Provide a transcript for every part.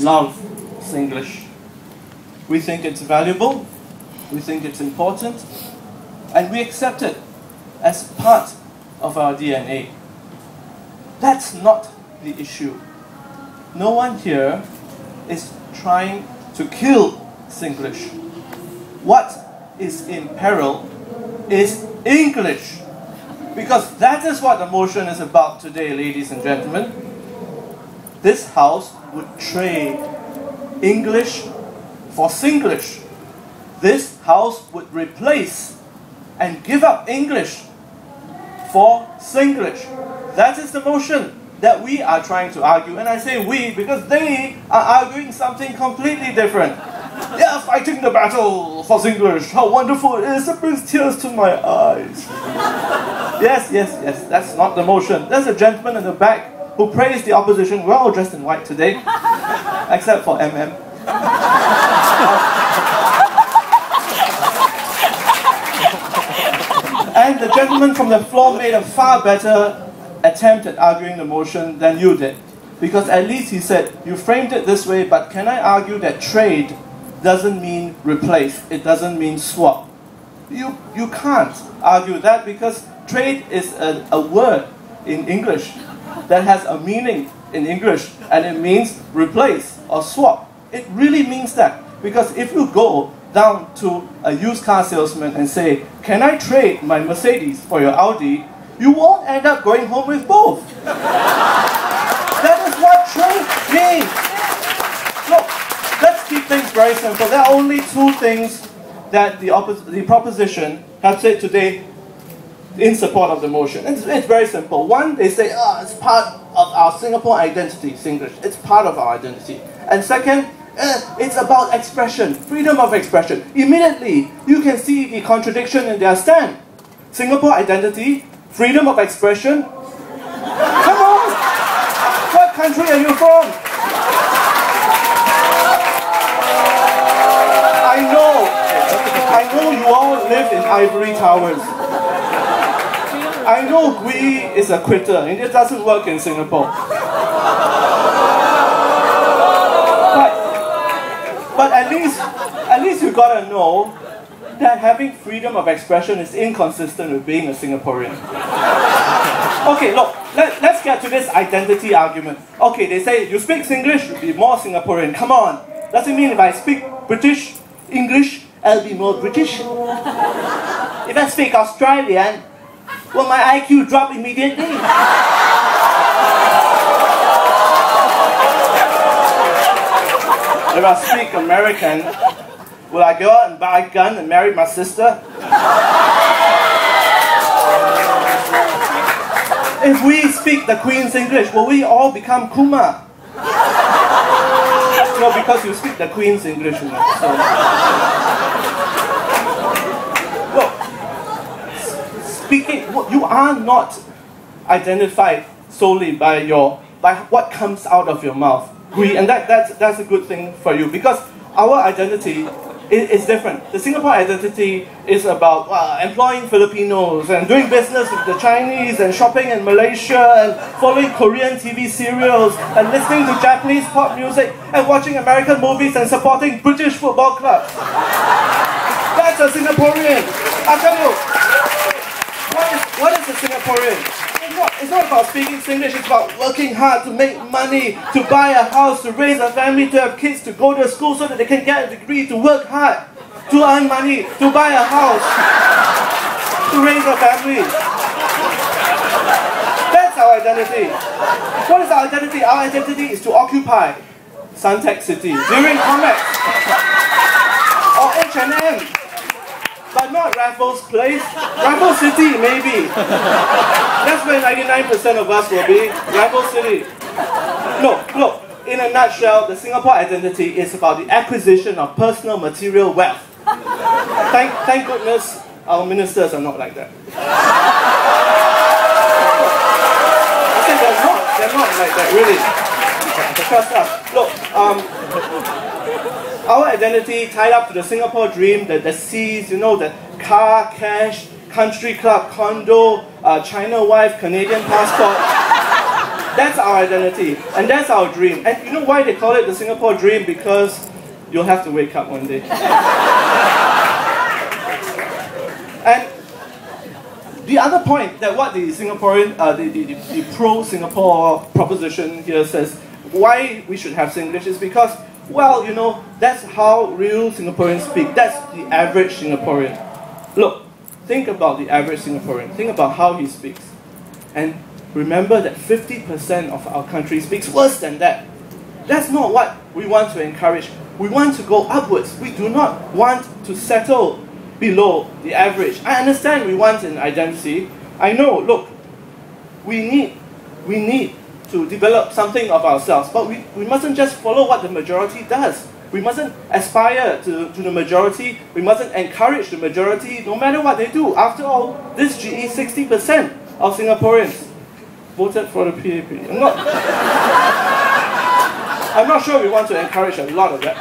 love Singlish. We think it's valuable, we think it's important, and we accept it as part of our DNA. That's not the issue. No one here is trying to kill Singlish. What is in peril is English. Because that is what the motion is about today, ladies and gentlemen. This house would trade English for Singlish. This house would replace and give up English for Singlish. That is the motion that we are trying to argue. And I say we because they are arguing something completely different. They are fighting the battle for Singlish. How wonderful it is. It brings tears to my eyes. Yes, that's not the motion. There's a gentleman in the back who praised the opposition. We're all dressed in white today, except for MM. And the gentleman from the floor made a far better attempt at arguing the motion than you did. Because at least he said, you framed it this way, but can I argue that trade doesn't mean replace, it doesn't mean swap. You can't argue that because trade is a word in English that has a meaning in English, and it means replace or swap. It really means that, because if you go down to a used car salesman and say, can I trade my Mercedes for your Audi, you won't end up going home with both. That is what trade means. Look, let's keep things very simple. There are only two things that the proposition have said today in support of the motion. It's very simple. One, they say, it's part of our Singapore identity, Singlish. It's part of our identity. And second, it's about expression, freedom of expression. Immediately, you can see the contradiction in their stand. Singapore identity, freedom of expression. Come on! What country are you from? I know you all live in ivory towers. I know Gui is a quitter and it doesn't work in Singapore. But at least you gotta know that having freedom of expression is inconsistent with being a Singaporean. Okay, look, let's get to this identity argument. Okay, they say you speak Singlish, you'll be more Singaporean. Come on. Does it mean if I speak British English, I'll be more British? If I speak Australian, will my IQ drop immediately? If I speak American, will I go out and buy a gun and marry my sister? If we speak the Queen's English, will we all become Kuma? No, because you speak the Queen's English, you know. So. Look, speaking, you are not identified solely by what comes out of your mouth. And that's a good thing for you, because our identity is different. The Singapore identity is about employing Filipinos and doing business with the Chinese and shopping in Malaysia and following Korean TV serials and listening to Japanese pop music and watching American movies and supporting British football clubs. That's a Singaporean. I tell you, what is a Singaporean? It's not about speaking Singlish, it's about working hard to make money, to buy a house, to raise a family, to have kids, to go to school so that they can get a degree, to work hard, to earn money, to buy a house, to raise a family. That's our identity. What is our identity? Our identity is to occupy Suntec City during Comex or H&M. But not Raffles Place. Raffles City, maybe. That's where 99% of us will be. Raffles City. Look, in a nutshell, the Singapore identity is about the acquisition of personal material wealth. Thank goodness our ministers are not like that. I say they're not like that, really. Trust us. Look, our identity tied up to the Singapore dream, the C's, you know, the car, cash, country club, condo, China wife, Canadian passport. That's our identity, and that's our dream. And you know why they call it the Singapore dream? Because you'll have to wake up one day. And the other point that what the Singaporean, the pro-Singapore proposition here says, why we should have Singlish is because, well, you know, that's how real Singaporeans speak. That's the average Singaporean. Look, think about the average Singaporean. Think about how he speaks. And remember that 50% of our country speaks worse than that. That's not what we want to encourage. We want to go upwards. We do not want to settle below the average. I understand we want an identity. I know, look, we need to develop something of ourselves, but we mustn't just follow what the majority does. We mustn't aspire to the majority. We mustn't encourage the majority no matter what they do. After all, this GE, 60% of Singaporeans voted for the PAP. I'm not sure we want to encourage a lot of that.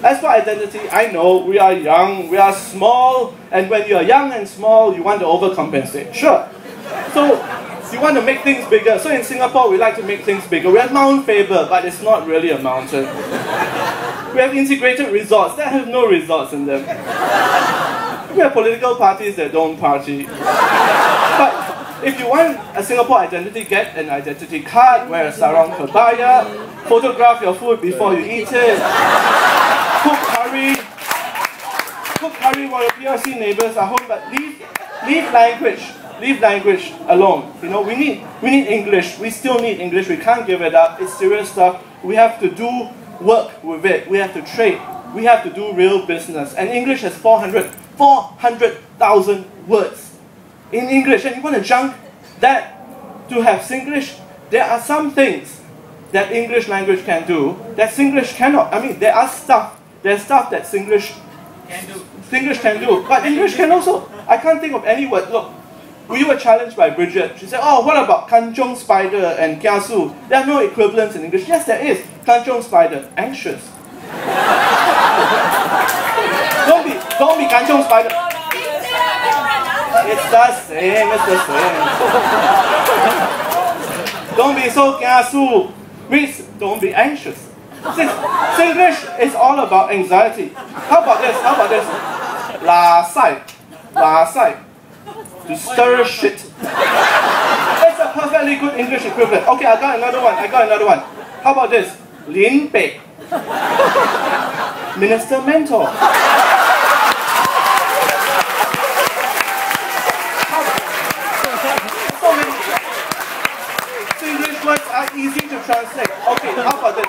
As for identity, I know we are young, we are small, and when you are young and small, you want to overcompensate. Sure. So, you want to make things bigger. So in Singapore, we like to make things bigger. We have Mount Faber, but it's not really a mountain. We have integrated resorts that have no resorts in them. We have political parties that don't party. But if you want a Singapore identity, get an identity card, wear a sarong kebaya, photograph your food before you eat it, cook curry while your PRC neighbors are home, but leave language alone. You know, we need English. We still need English. We can't give it up. It's serious stuff. We have to do work with it. We have to trade. We have to do real business. And English has 400,000 words in English. And you want to junk that to have Singlish? There are some things that English language can do that Singlish cannot. I mean, there's stuff that Singlish can do, but English can also. I can't think of any word. Look, we were challenged by Bridget. She said, oh, what about kanchong spider and kiasu? There are no equivalents in English. Yes, there is. Kanchong spider, anxious. Don't be kanchong spider. It's the same, it's the same. Don't be so kiasu. Means don't be anxious. Singlish is all about anxiety. How about this? La sai. To stir shit. It's a perfectly good English equivalent. Okay, I got another one. How about this? Lin Bei. Minister mentor. So many English words are easy to translate. Okay, how about this?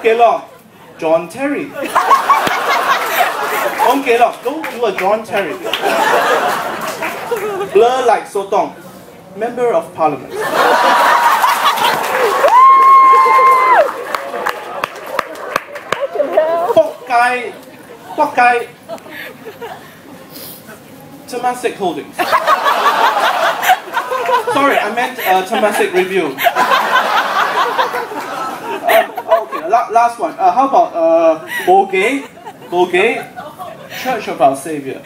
Kelong. John Terry. Don't do a John Terry. Blur like sotong. Member of Parliament. Pok Kai. Temasek Holdings. Sorry, I meant Temasek Review. Okay, last one. How about Bogey, Church of Our Savior.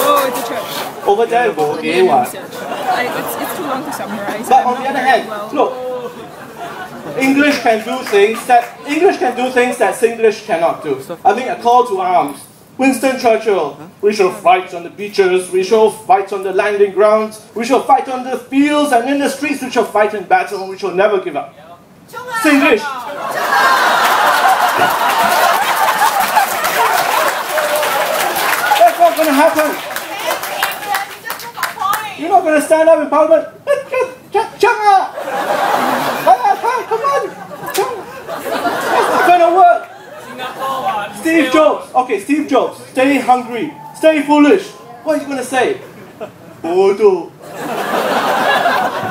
Oh, it's a church. Over there, Bogey one. It's too long to summarize. But on the other hand, look, English can do things that Singlish cannot do. I think a call to arms. Winston Churchill, we shall fight on the beaches, we shall fight on the landing grounds, we shall fight on the fields and in the streets, we shall fight in battle, and we shall never give up. Singlish. That's not going to happen. You're not going to stand up in Parliament. Come on. That's not going to work. Steve Jobs, stay hungry, stay foolish. What are you going to say? Bodo.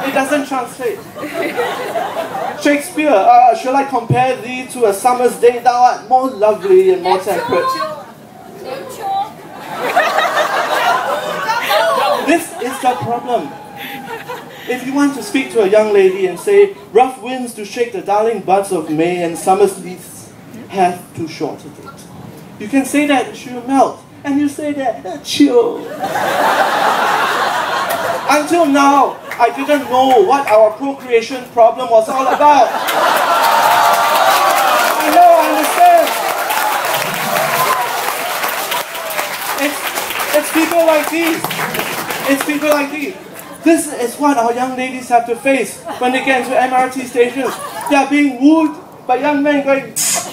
It doesn't translate. Shakespeare, shall I compare thee to a summer's day? Thou art more lovely and more temperate. This is the problem. If you want to speak to a young lady and say, rough winds to shake the darling buds of May and summer's leaves hath too short of it, you can say that she will melt. and you say that, chill. Until now, I didn't know what our procreation problem was all about. I know, I understand. It's people like these. It's people like these. This is what our young ladies have to face when they get into MRT stations. They are being wooed by young men going, chill.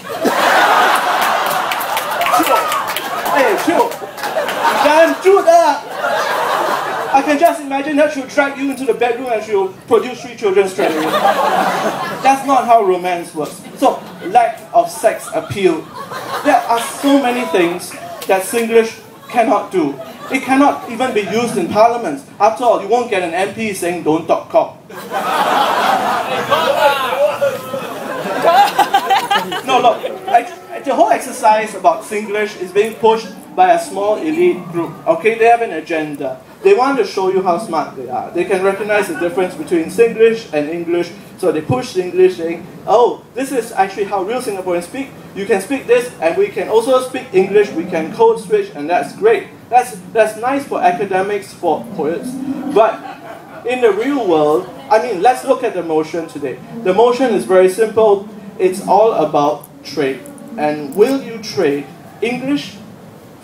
Hey, chill. I can just imagine that she'll drag you into the bedroom and she'll produce 3 children straight away. That's not how romance works. So, lack of sex appeal. There are so many things that Singlish cannot do. It cannot even be used in parliaments. After all, you won't get an MP saying don't talk cock. No, look, the whole exercise about Singlish is being pushed by a small elite group. Okay, they have an agenda. They want to show you how smart they are. They can recognize the difference between Singlish and English, so they push Singlish saying, oh, this is actually how real Singaporeans speak. You can speak this, and we can also speak English. We can code switch, and that's great. That's nice for academics, for poets. But in the real world, I mean, let's look at the motion today. The motion is very simple. It's all about trade. And will you trade English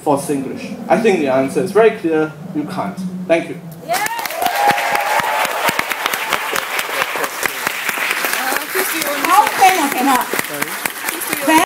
for Singlish? I think the answer is very clear. You can't. Thank you.